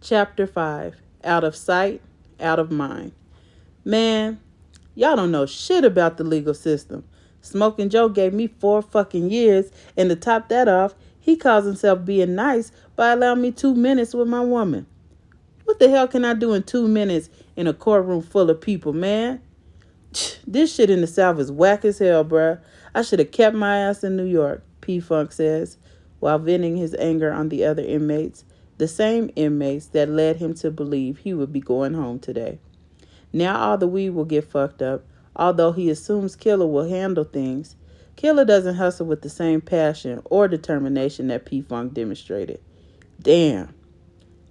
Chapter 5. Out of Sight, Out of Mind. Man, y'all don't know shit about the legal system. Smoking Joe gave me 4 fucking years, and to top that off, he calls himself being nice by allowing me 2 minutes with my woman. What the hell can I do in 2 minutes in a courtroom full of people, man? This shit in the South is whack as hell, bruh. I should have kept my ass in New York, P Funk says, while venting his anger on the other inmates, the same inmates that led him to believe he would be going home today. Now all the weed will get fucked up, although he assumes Killer will handle things. Killer doesn't hustle with the same passion or determination that P Funk demonstrated. Damn,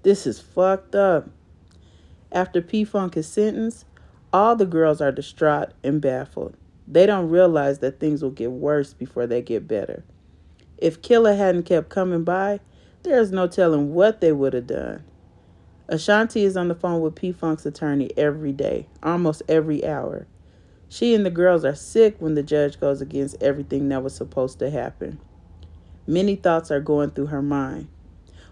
this is fucked up. After P Funk is sentenced, all the girls are distraught and baffled. They don't realize that things will get worse before they get better. If Killer hadn't kept coming by, there is no telling what they would have done. Ashanti is on the phone with P Funk's attorney every day, almost every hour. She and the girls are sick when the judge goes against everything that was supposed to happen. Many thoughts are going through her mind.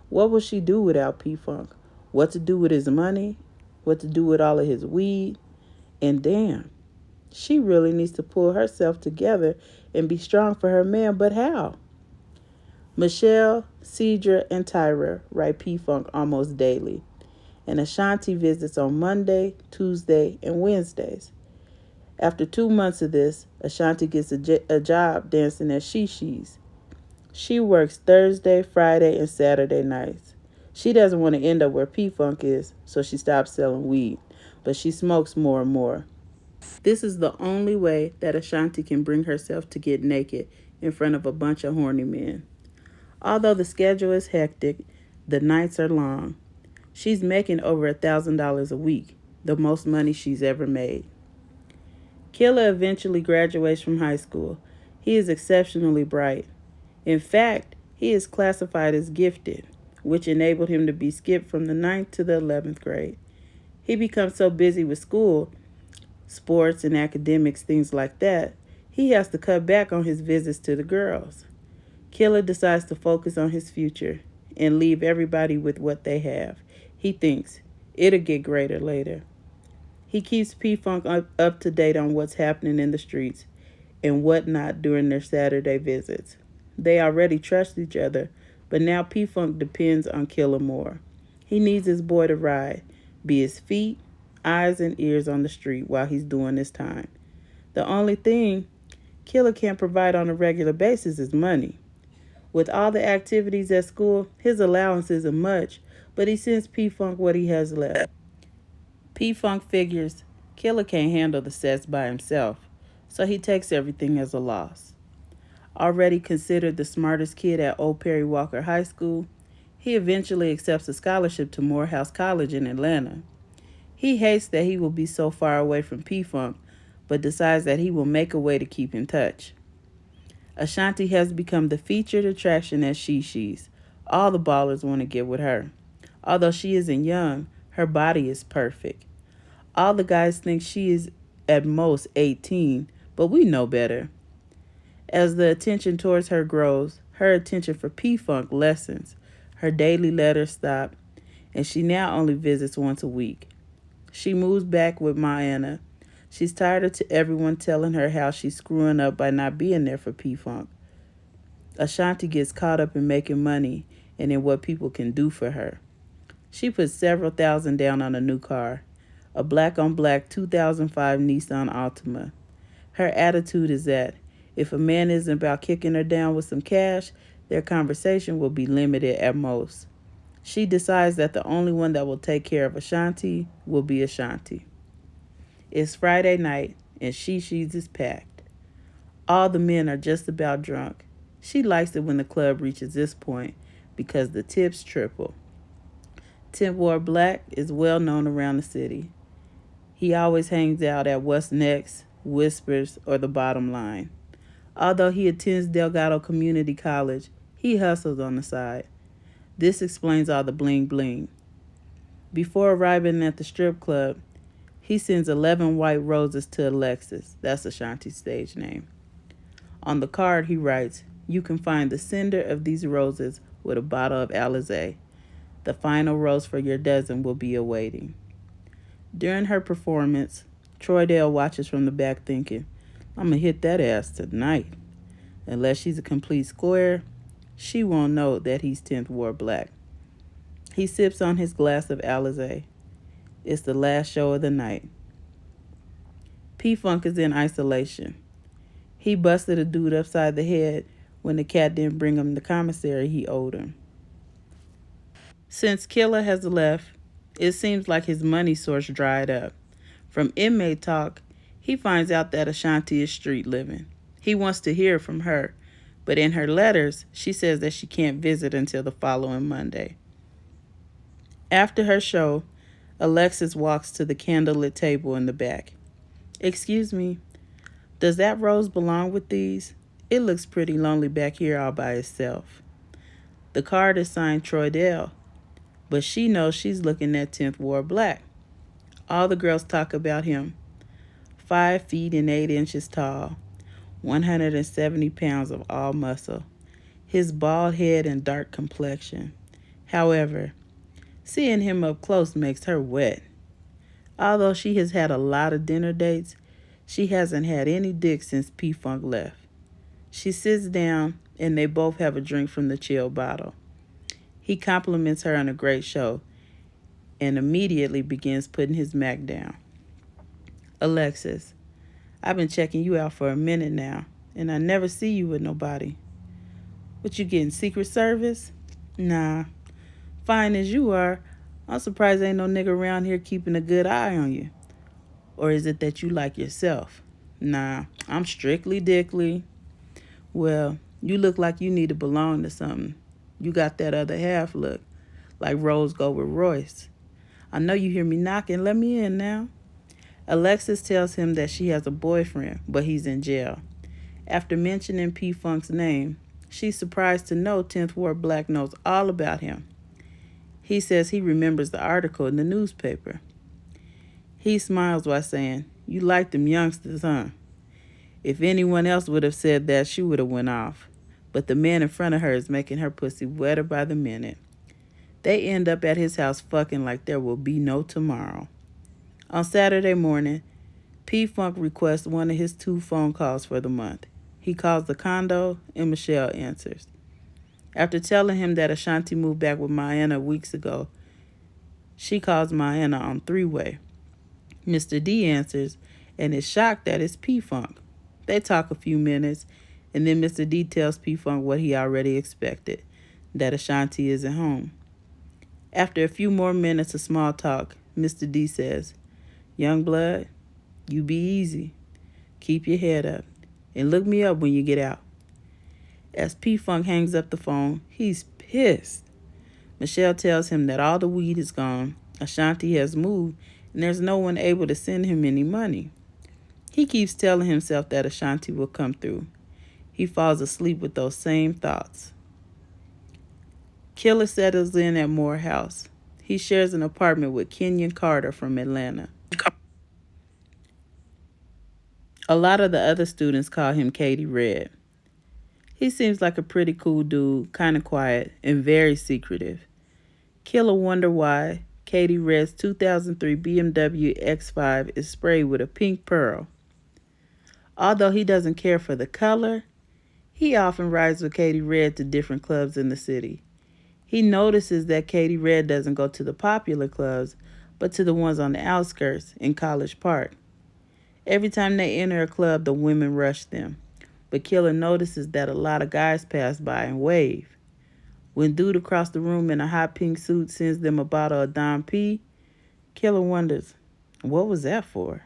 What will she do without P Funk? What to do with his money? What to do with all of his weed? And damn, she really needs to pull herself together and be strong for her man, but how? Michelle, Cedra, and Tyra write P Funk almost daily, and Ashanti visits on Monday, Tuesday, and Wednesdays. After 2 months of this, Ashanti gets a job dancing at Shishi's. She works Thursday, Friday, and Saturday nights. She doesn't want to end up where P Funk is, so she stops selling weed, but she smokes more and more. This is the only way that Ashanti can bring herself to get naked in front of a bunch of horny men. Although the schedule is hectic, the nights are long. She's making over $1,000 a week, the most money she's ever made. Killer eventually graduates from high school. He is exceptionally bright. In fact, he is classified as gifted, which enabled him to be skipped from the 9th to the 11th grade. He becomes so busy with school, sports and academics, things like that, he has to cut back on his visits to the girls. Killer decides to focus on his future and leave everybody with what they have. He thinks it'll get greater later. He keeps P-Funk up to date on what's happening in the streets and whatnot during their Saturday visits. They already trust each other, but now P-Funk depends on Killer more. He needs his boy to ride, be his feet, eyes, and ears on the street while he's doing his time. The only thing Killer can't provide on a regular basis is money. With all the activities at school, his allowance isn't much, but he sends P-Funk what he has left. P-Funk figures Killer can't handle the sets by himself, so he takes everything as a loss. Already considered the smartest kid at Old Perry Walker High School, he eventually accepts a scholarship to Morehouse College in Atlanta. He hates that he will be so far away from P-Funk, but decides that he will make a way to keep in touch. Ashanti has become the featured attraction at Shishi's. All the ballers want to get with her. Although she isn't young, her body is perfect. All the guys think she is at most 18, but we know better. As the attention towards her grows, her attention for P-Funk lessens. Her daily letters stop, and she now only visits once a week. She moves back with Mayanna. She's tired of everyone telling her how she's screwing up by not being there for P-Funk. Ashanti gets caught up in making money and in what people can do for her. She puts several thousand down on a new car, a black-on-black 2005 Nissan Altima. Her attitude is that if a man isn't about kicking her down with some cash, their conversation will be limited at most. She decides that the only one that will take care of Ashanti will be Ashanti. It's Friday night, and Shishi's is packed. All the men are just about drunk. She likes it when the club reaches this point because the tips triple. Tip War Black is well known around the city. He always hangs out at What's Next, Whispers, or The Bottom Line. Although he attends Delgado Community College, he hustles on the side. This explains all the bling bling. Before arriving at the strip club, he sends 11 white roses to Alexis. That's Ashanti's stage name. On the card, he writes, "You can find the sender of these roses with a bottle of Alizé." The final rose for your dozen will be awaiting. During her performance, Troydale watches from the back thinking, I'm gonna hit that ass tonight. Unless she's a complete square, she won't know that he's 10th Ward Black. He sips on his glass of Alizé. It's the last show of the night. P-Funk is in isolation. He busted a dude upside the head when the cat didn't bring him the commissary he owed him. Since Killer has left, it seems like his money source dried up. From inmate talk, he finds out that Ashanti is street living. He wants to hear from her, but in her letters, she says that she can't visit until the following Monday. After her show, Alexis walks to the candlelit table in the back. Excuse me, does that rose belong with these? It looks pretty lonely back here all by itself. The card is signed Troydale, but she knows she's looking at 10th Ward Black. All the girls talk about him. 5 feet and 8 inches tall, 170 pounds of all muscle, his bald head and dark complexion. However, seeing him up close makes her wet. Although she has had a lot of dinner dates, she hasn't had any dick since P-Funk left. She sits down and they both have a drink from the chill bottle. He compliments her on a great show and immediately begins putting his Mac down. Alexis, I've been checking you out for a minute now, and I never see you with nobody. What, you getting Secret Service? Nah. Fine as you are, I'm surprised ain't no nigga around here keeping a good eye on you. Or is it that you like yourself? Nah, I'm strictly dickly. Well, you look like you need to belong to something. You got that other half look, like Rose go with Royce. I know you hear me knocking, let me in now. Alexis tells him that she has a boyfriend, but he's in jail. After mentioning P-Funk's name, she's surprised to know 10th Ward Black knows all about him. He says he remembers the article in the newspaper. He smiles while saying, you like them youngsters, huh? If anyone else would have said that, she would have went off. But the man in front of her is making her pussy wetter by the minute. They end up at his house fucking like there will be no tomorrow. On Saturday morning, P-Funk requests one of his 2 phone calls for the month. He calls the condo and Michelle answers. After telling him that Ashanti moved back with Mayanna weeks ago, she calls Mayanna on 3-way. Mr. D answers and is shocked that it's P-Funk. They talk a few minutes, and then Mr. D tells P-Funk what he already expected, that Ashanti isn't home. After a few more minutes of small talk, Mr. D says, Young blood, you be easy. Keep your head up, and look me up when you get out. As P-Funk hangs up the phone, he's pissed. Michelle tells him that all the weed is gone, Ashanti has moved, and there's no one able to send him any money. He keeps telling himself that Ashanti will come through. He falls asleep with those same thoughts. Killer settles in at Moore House. He shares an apartment with Kenyon Carter from Atlanta. A lot of the other students call him Katie Red. He seems like a pretty cool dude, kind of quiet, and very secretive. Killer wonder why Katie Red's 2003 BMW X5 is sprayed with a pink pearl. Although he doesn't care for the color, he often rides with Katie Red to different clubs in the city. He notices that Katie Red doesn't go to the popular clubs, but to the ones on the outskirts in College Park. Every time they enter a club, the women rush them. But Killer notices that a lot of guys pass by and wave. When dude across the room in a hot pink suit sends them a bottle of Dom P, Killer wonders, what was that for?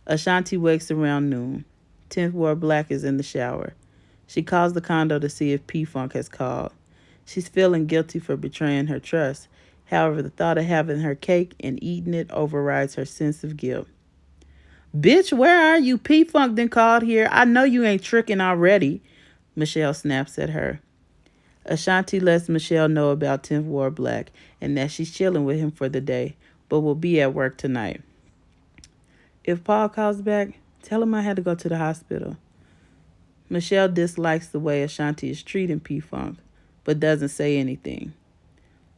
Ashanti wakes around noon. 10th Ward Black is in the shower. She calls the condo to see if P-Funk has called. She's feeling guilty for betraying her trust. However, the thought of having her cake and eating it overrides her sense of guilt. Bitch, where are you? P-Funk done called here. I know you ain't tricking already. Michelle snaps at her. Ashanti lets Michelle know about 10th Ward Black and that she's chilling with him for the day, but will be at work tonight. If Paul calls back, tell him I had to go to the hospital. Michelle dislikes the way Ashanti is treating P-Funk, but doesn't say anything.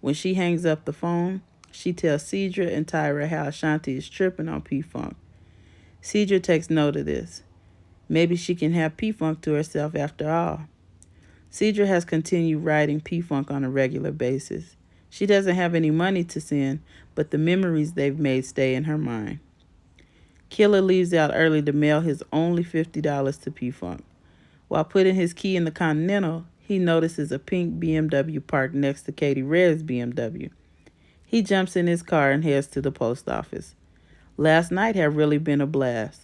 When she hangs up the phone, she tells Cedra and Tyra how Ashanti is tripping on P-Funk. Cedra takes note of this. Maybe she can have P-Funk to herself after all. Cedra has continued writing P-Funk on a regular basis. She doesn't have any money to send, but the memories they've made stay in her mind. Killer leaves out early to mail his only $50 to P-Funk. While putting his key in the Continental, he notices a pink BMW parked next to Katie Red's BMW. He jumps in his car and heads to the post office. Last night had really been a blast.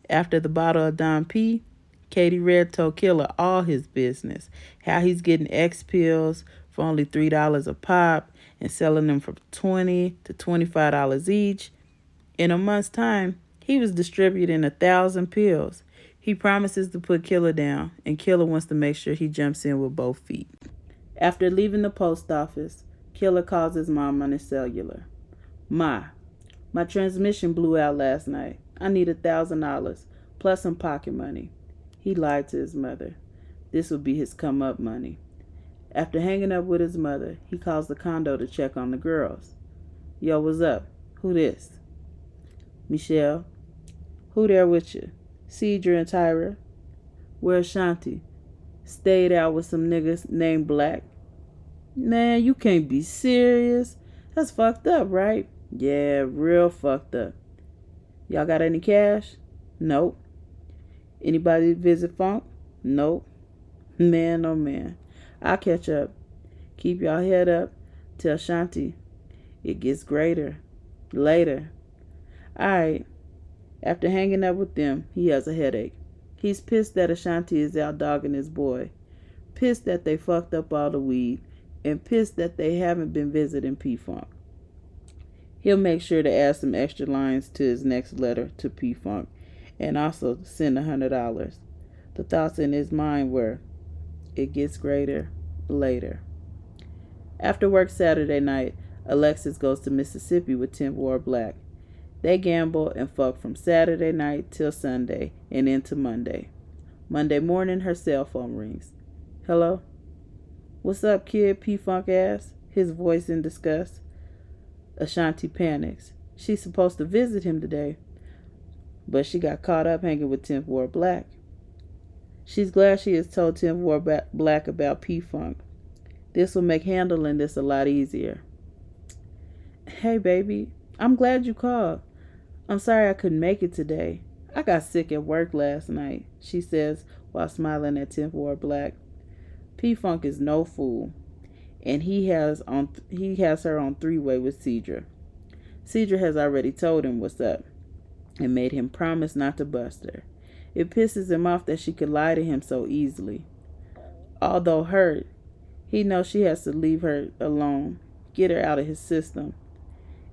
After the bottle of Don P, Katie Red told Killer all his business, how he's getting X pills for only $3 a pop and selling them for $20 to $25 each. In a month's time, he was distributing 1,000 pills. He promises to put Killer down, and Killer wants to make sure he jumps in with both feet. After leaving the post office, Killer calls his mom on his cellular. Ma, my transmission blew out last night. I need $1,000 plus some pocket money. He lied to his mother. This would be his come-up money. After hanging up with his mother, he calls the condo to check on the girls. Yo, what's up? Who this? Michelle. Who there with you? Cedra and Tyra. Where's Shanti? Stayed out with some niggas named Black. Man, you can't be serious. That's fucked up, right? Yeah, real fucked up. Y'all got any cash? Nope. Anybody visit Funk? Nope. Man, oh man. I'll catch up. Keep y'all head up. Tell Shanti it gets greater. Later. Alright. After hanging up with them, he has a headache. He's pissed that Ashanti is out dogging his boy. Pissed that they fucked up all the weed. And pissed that they haven't been visiting P-Funk. He'll make sure to add some extra lines to his next letter to P-Funk and also send $100. The thoughts in his mind were, it gets greater later. After work Saturday night, Alexis goes to Mississippi with 10th Ward Black. They gamble and fuck from Saturday night till Sunday and into Monday. Monday morning, her cell phone rings. Hello? What's up, kid? P-Funk asks, his voice in disgust. Ashanti panics. She's supposed to visit him today, but she got caught up hanging with 10th Ward Black. She's glad she has told 10th Ward Black about P-Funk. This will make handling this a lot easier. Hey, baby. I'm glad you called. I'm sorry I couldn't make it today. I got sick at work last night, she says while smiling at 10th Ward Black. P-Funk is no fool, and he has her on three-way with Cedra. Cedra has already told him what's up and made him promise not to bust her. It pisses him off that she could lie to him so easily. Although hurt, he knows she has to leave her alone, get her out of his system,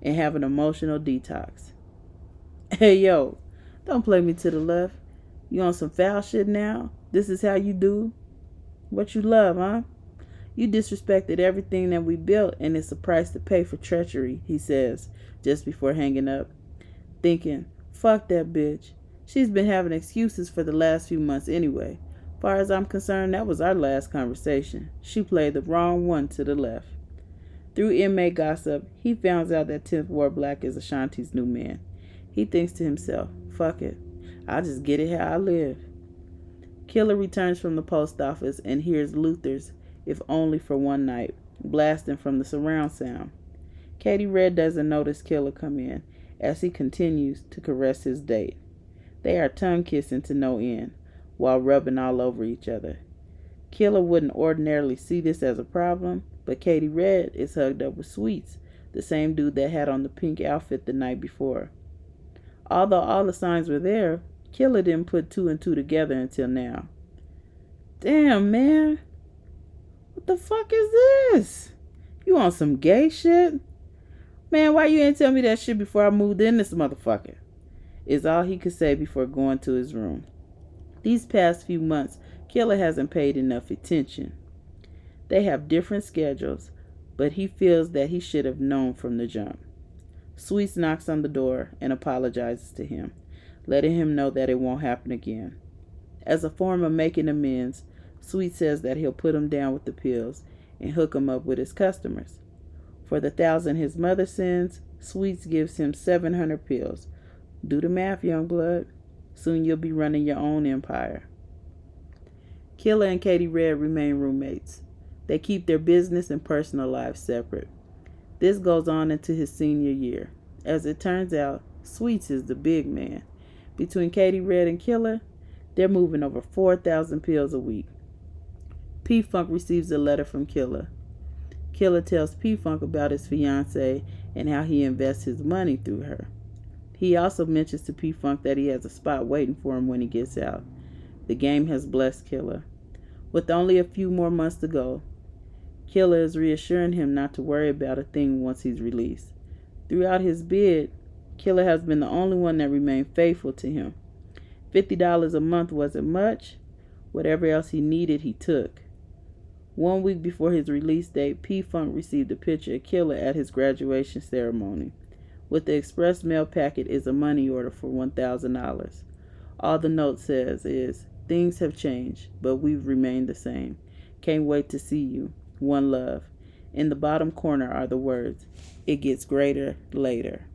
and have an emotional detox. Hey, yo, don't play me to the left. You on some foul shit now? This is how you do? What you love, huh? You disrespected everything that we built, and it's a price to pay for treachery, he says, just before hanging up. Thinking, fuck that bitch. She's been having excuses for the last few months anyway. Far as I'm concerned, that was our last conversation. She played the wrong one to the left. Through inmate gossip, he finds out that 10th Ward Black is Ashanti's new man. He thinks to himself, fuck it. I'll just get it how I live. Killer returns from the post office and hears Luther's If Only for One Night blasting from the surround sound. Katie Red doesn't notice Killer come in as he continues to caress his date. They are tongue-kissing to no end while rubbing all over each other. Killer wouldn't ordinarily see this as a problem, but Katie Red is hugged up with Sweets, the same dude that had on the pink outfit the night before. Although all the signs were there, Killer didn't put two and two together until now. Damn, man. What the fuck is this? You on some gay shit? Man, why you ain't tell me that shit before I moved in this motherfucker? Is all he could say before going to his room. These past few months, Killer hasn't paid enough attention. They have different schedules, but he feels that he should have known from the jump. Sweets knocks on the door and apologizes to him, letting him know that it won't happen again. As a form of making amends, Sweet says that he'll put him down with the pills and hook him up with his customers. For the 1,000 his mother sends, Sweets gives him 700 pills. Do the math, young blood. Soon you'll be running your own empire. Killer and Katie Red remain roommates. They keep their business and personal lives separate. This goes on into his senior year. As it turns out, Sweets is the big man. Between Katie Red and Killer, they're moving over 4,000 pills a week. P-Funk receives a letter from Killer. Killer tells P-Funk about his fiancée and how he invests his money through her. He also mentions to P-Funk that he has a spot waiting for him when he gets out. The game has blessed Killer. With only a few more months to go, Killer is reassuring him not to worry about a thing once he's released. Throughout his bid, Killer has been the only one that remained faithful to him. $50 a month wasn't much. Whatever else he needed, he took. 1 week before his release date, P-Funk received a picture of Killer at his graduation ceremony. With the express mail packet is a money order for $1,000. All the note says is, "Things have changed, but we've remained the same. Can't wait to see you. One love." In the bottom corner are the words, "It gets greater later."